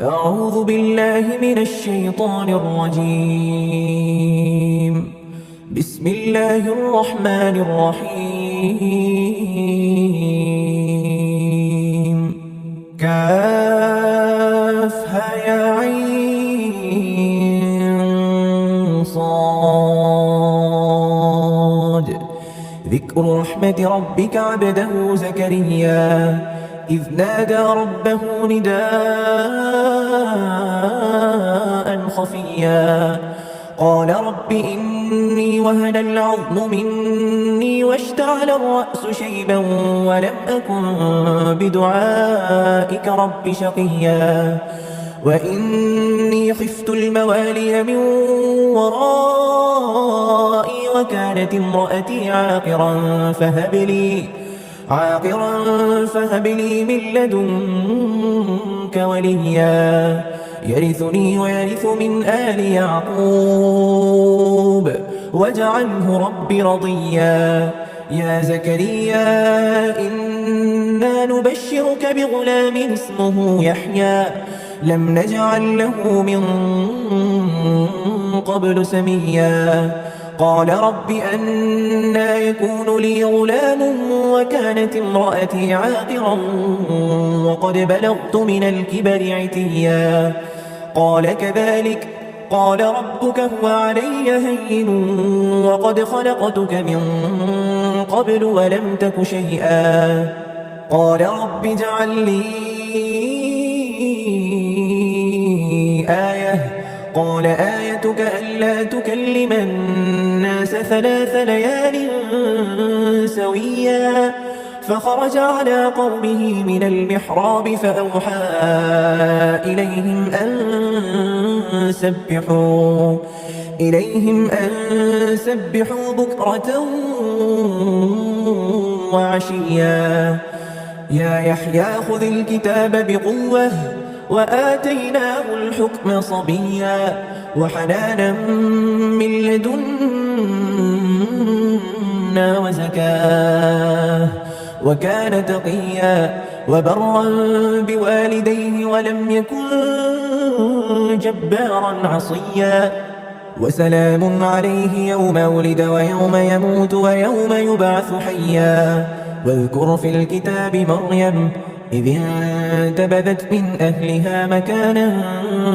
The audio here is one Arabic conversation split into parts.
أعوذ بالله من الشيطان الرجيم. بسم الله الرحمن الرحيم. كافها يا عين صاد. ذكر رحمة ربك عبده زكريا إذ نادى ربه نداء خفيا قال رب إني وهن العظم مني واشتعل الرأس شيبا ولم أكن بدعائك رب شقيا وإني خفت الموالي من ورائي وكانت امرأتي عاقرا فهب لي من لدنك وليا يرثني ويرث من آل يعقوب واجعله رب رضيا. يا زكريا إنا نبشرك بغلام اسمه يحيى لم نجعل له من قبل سميا. قال رب أنى يكون لي غلام وكانت امرأتي عاقرا وقد بلغت من الكبر عتيا. قال كذلك قال ربك هو علي هين وقد خلقتك من قبل ولم تك شيئا. قال رب اجعل لي آية. قال آيتك ألا تكلم الناس 3 ليال سويا. فخرج على قومه من المحراب فأوحى إليهم أن سبحوا بكرة وعشيا. يا يحيى خذ الكتاب بقوة وآتيناه الحكم صبيا وحنانا من لدنا وزكاة وكان تقيا وبرا بوالديه ولم يكن جبارا عصيا. وسلام عليه يوم ولد ويوم يموت ويوم يبعث حيا. واذكر في الكتاب مريم إذ انتبذت من أهلها مكانا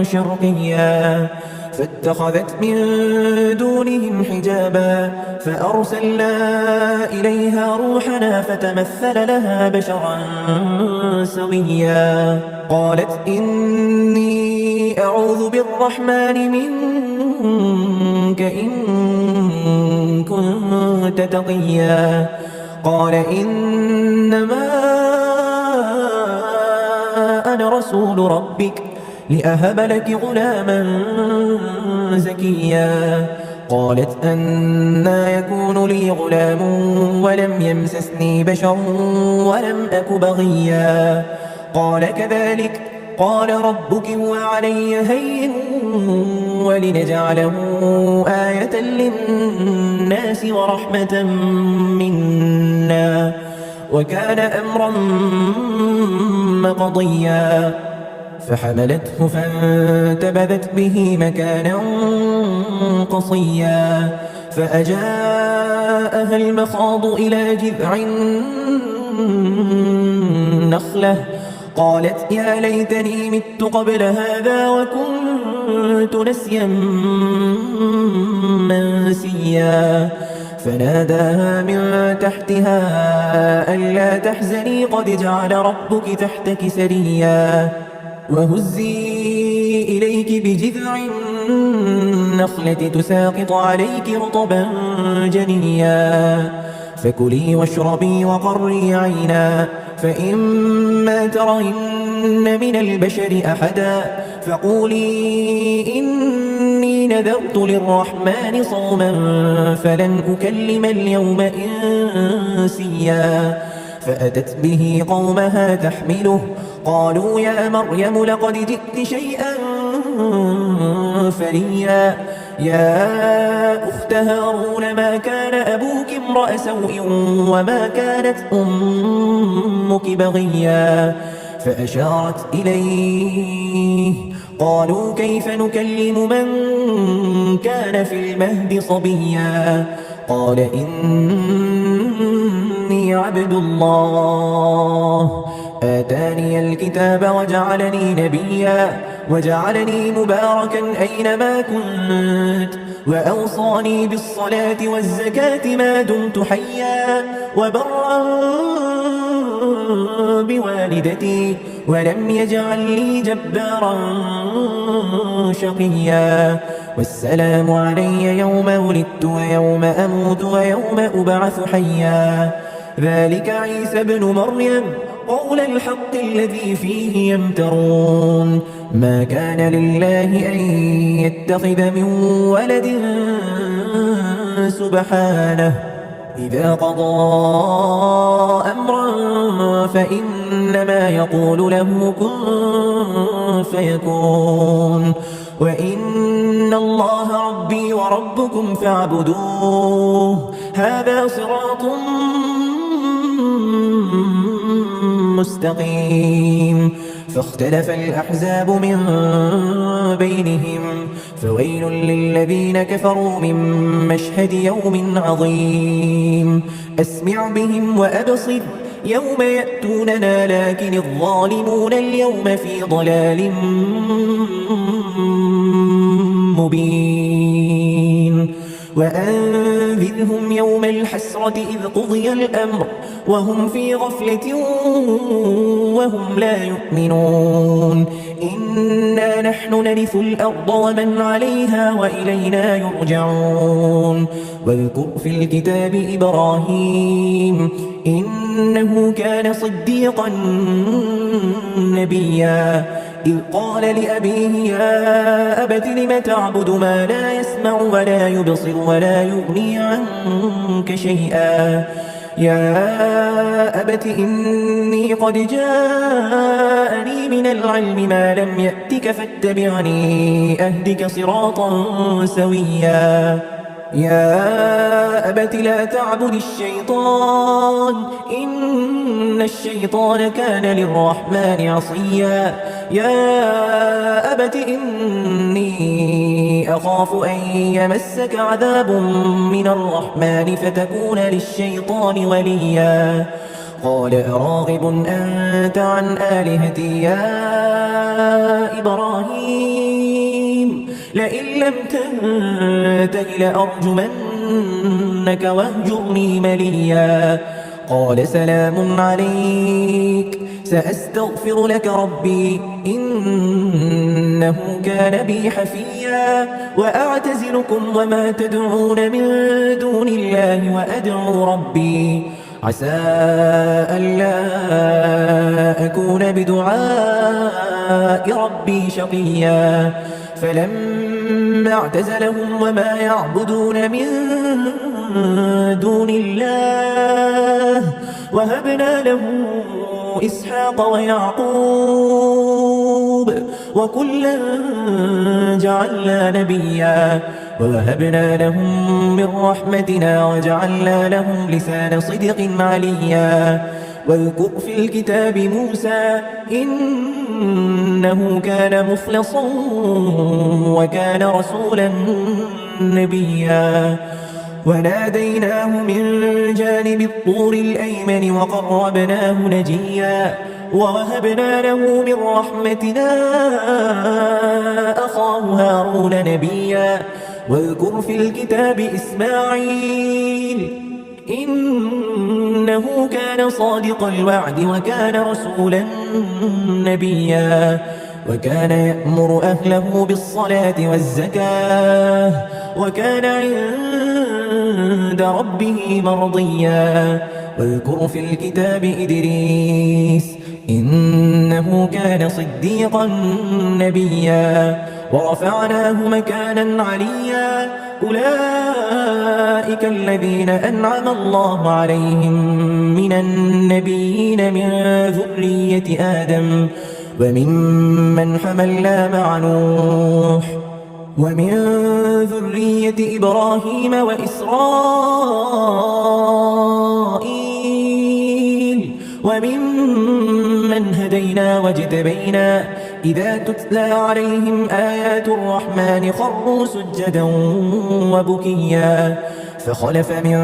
شرقيا فاتخذت من دونهم حجابا فأرسلنا إليها روحنا فتمثل لها بشرا سويا. قالت إني أعوذ بالرحمن منك إن كنت تقيا. قال إنما أنا رسول ربك لأهب لك غلاما زكيا. قالت أنى يكون لي غلام ولم يمسسني بشر ولم أك بغيا. قال كذلك قال ربك هو علي هين ولنجعله آية للناس ورحمة منا وكان أمرا مقضيا. فحملته فانتبذت به مكانا قصيا فأجاءها المخاض إلى جذع النخلة قالت يا ليتني مت قبل هذا وكنت نسيا منسيا. فناداها من تحتها ألا تحزني قد جعل ربك تحتك سريا. وهزي إليك بجذع النخلة تساقط عليك رطبا جنيا. فكلي واشربي وقري عينا فإما ترين من البشر أحدا فقولي إني نذرت للرحمن صوما فلن أكلم اليوم إنسيا. فأتت به قومها تحمله قالوا يا مريم لقد جئت شيئا فريا. يا أخت هارون ما كان أبوك امرأ سوء وما كانت أمك بغيا. فأشارت إليه قالوا كيف نكلم من كان في المهد صبيا قال إني عبد الله آتاني الكتاب وجعلني نبيا وجعلني مباركا أينما كنت وأوصاني بالصلاة والزكاة ما دمت حيا وبرا بوالدتي ولم يجعلني جبارا شقيا والسلام علي يوم ولدت ويوم أموت ويوم أبعث حيا ذلك عيسى ابن مريم قول الحق الذي فيه يمترون ما كان لله أن يتخذ من ولد سبحانه إذا قضى أمرا فإنما يقول له كن فيكون وإن الله ربي وربكم فاعبدوه هذا صراط مستقيم فاختلف الأحزاب من بينهم فويل للذين كفروا من مشهد يوم عظيم أسمع بهم وأبصر يوم يأتوننا لكن الظالمون اليوم في ضلال مبين وأنذرهم يوم الحسرة إذ قضي الأمر وهم في غفلة وهم لا يؤمنون إنا نحن نرث الأرض ومن عليها وإلينا يرجعون واذكر في الكتاب إبراهيم إنه كان صديقا نبيا إذ قال لأبيه يا أبت لم تعبد ما لا يسمع ولا يبصر ولا يغني عنك شيئا يا أبت إني قد جاءني من العلم ما لم يأتك فاتبعني أهدك صراطا سويا يا أبت لا تعبد الشيطان إن الشيطان كان للرحمن عصيا يا أبت إني أخاف أن يمسك عذاب من الرحمن فتكون للشيطان وليا قال أراغب أنت عن آلهتي يا إبراهيم لئن لم تنته لأرجمنك واهجرني مليا قال سلام عليك سأستغفر لك ربي إنه كان بي حفيا وأعتزلكم وما تدعون من دون الله وأدعو ربي عسى ألا أكون بدعاء ربي شقيا فلما اعتزلهم وما يعبدون من دون الله وهبنا له إسحاق ويعقوب وكلا جعلنا نبيا ووهبنا لهم من رحمتنا وجعلنا لهم لسان صدق عليا واذكر في الكتاب موسى إنه كان مخلصا وكان رسولا نبيا وناديناه من جانب الطور الأيمن وقربناه نجيا ووهبنا له من رحمتنا أخاه هارون نبيا واذكر في الكتاب إسماعيل إنه كان صادق الوعد وكان رسولا نبيا وكان يأمر أهله بالصلاة والزكاة وكان عند ربه مرضيا واذكر في الكتاب إدريس إنه كان صديقا نبيا ورفعناه مكانا عليا أولئك الذين أنعم الله عليهم من النبيين من ذرية آدم وممن حملنا مع نوح ومن ذرية إبراهيم وإسرائيل وممن هدينا واجتبينا إذا تتلى عليهم آيات الرحمن خروا سجدا وبكيا فخلف من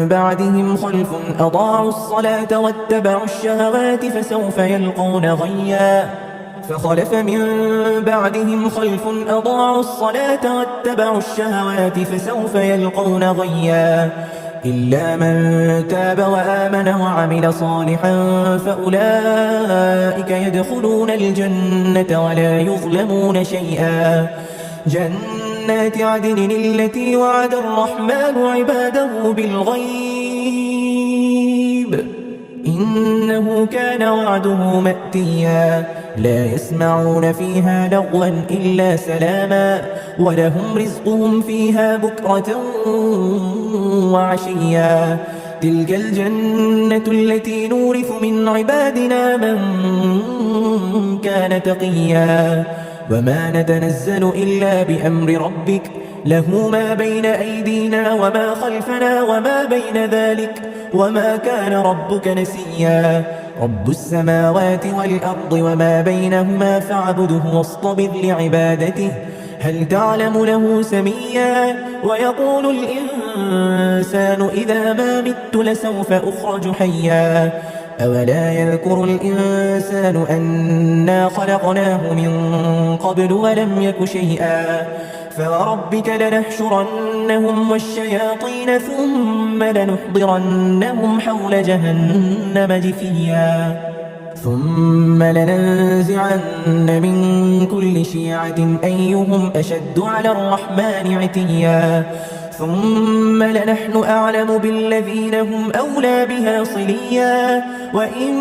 بعدهم خلف أضاعوا الصلاة واتبعوا الشهوات فسوف يلقون غيا فخلف من بعدهم خلف أضاعوا الصلاة واتبعوا الشهوات فسوف يلقون غيا إلا من تاب وآمن وعمل صالحا فأولئك يدخلون الجنة ولا يظلمون شيئا جنات عدن التي وعد الرحمن عباده بالغيب إنه كان وعده مأتيا لا يسمعون فيها لغوا إلا سلاما ولهم رزقهم فيها بكرة وعشيا تلك الجنة التي نورث من عبادنا من كان تقيا وما نتنزل إلا بأمر ربك له ما بين أيدينا وما خلفنا وما بين ذلك وما كان ربك نسيا رب السماوات والأرض وما بينهما فاعبده واصطبر لعبادته هل تعلم له سميا ويقول الإنسان إذا ما مت لسوف أخرج حيا أولا يذكر الإنسان أنا خلقناه من قبل ولم يك شيئا فوربك لنحشرنهم والشياطين ثم لنحضرنهم حول جهنم جثيا ثم لننزعن من كل شيعة أيهم أشد على الرحمن عتيا ثم لنحن أعلم بالذين هم أولى بها صليا وإن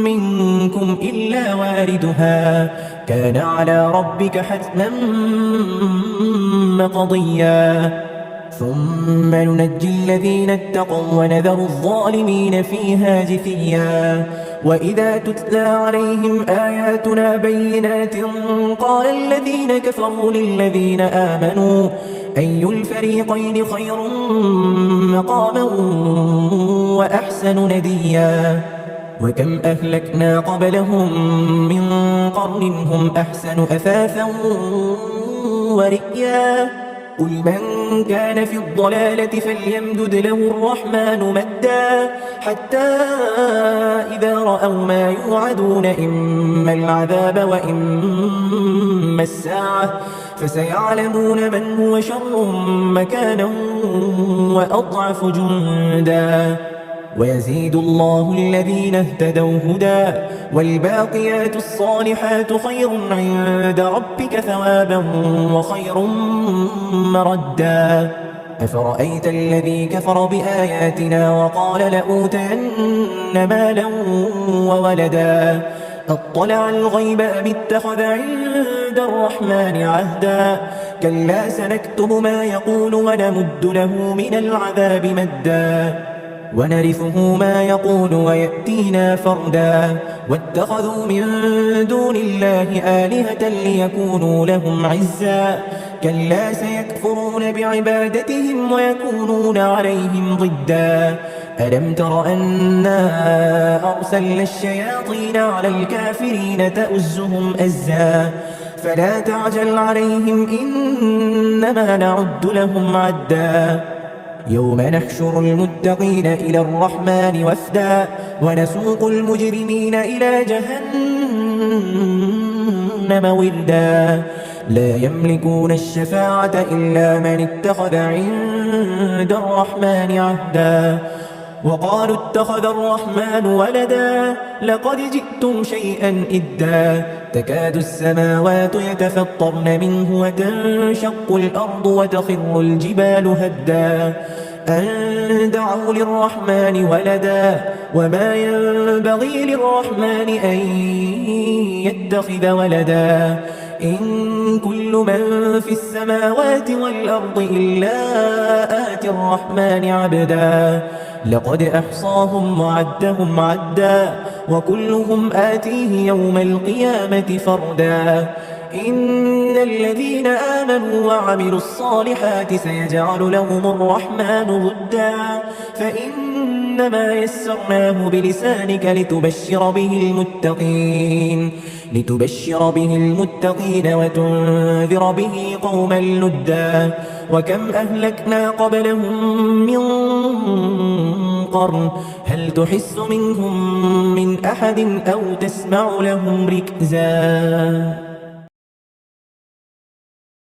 منكم إلا واردها كان على ربك حتما مقضيا ثم ننجي الذين اتقوا ونذر الظالمين فيها جثيا وإذا تتلى عليهم آياتنا بينات قال الذين كفروا للذين آمنوا أي الفريقين خير مقاما وأحسن نديا وكم أهلكنا قبلهم من قرن هم أحسن أثاثا ورئيا قل من كان في الضلالة فليمدد له الرحمن مدا حتى إذا رأوا ما يوعدون إما العذاب وإما الساعة فسيعلمون من هو شر مكانا وأضعف جندا ويزيد الله الذين اهتدوا هدى والباقيات الصالحات خير عند ربك ثوابا وخير مردا أفرأيت الذي كفر بآياتنا وقال لأوتين مالا وولدا أطلع الغيب أم اتخذ عند الرحمن عهدا كلا سنكتب ما يقول ونمد له من العذاب مدا ونرثه ما يقول ويأتينا فردا واتخذوا من دون الله آلهة ليكونوا لهم عزا كلا سيكفرون بعبادتهم ويكونون عليهم ضدا ألم تر أنا أرسلنا الشياطين على الكافرين تؤزهم أزا فلا تعجل عليهم إنما نعد لهم عدا يوم نحشر المتقين إلى الرحمن وفدا ونسوق المجرمين إلى جهنم وردا لا يملكون الشفاعة إلا من اتخذ عند الرحمن عهدا وقالوا اتخذ الرحمن ولدا لقد جئتم شيئا إدا تكاد السماوات يتفطرن منه وتنشق الأرض وتخر الجبال هدا أن دعوا للرحمن ولدا وما ينبغي للرحمن أن يتخذ ولدا إن كل من في السماوات والأرض إلا آتي الرحمن عبدا لقد أحصاهم وعدهم عدا وكلهم آتيه يوم القيامة فردا إن الذين آمنوا وعملوا الصالحات سيجعل لهم الرحمن ودًا فإنما يسرناه بلسانك لتبشر به المتقين وتنذر به قوما لدا وكم أهلكنا قبلهم من قرن هل تحس منهم من أحد أو تسمع لهم ركزا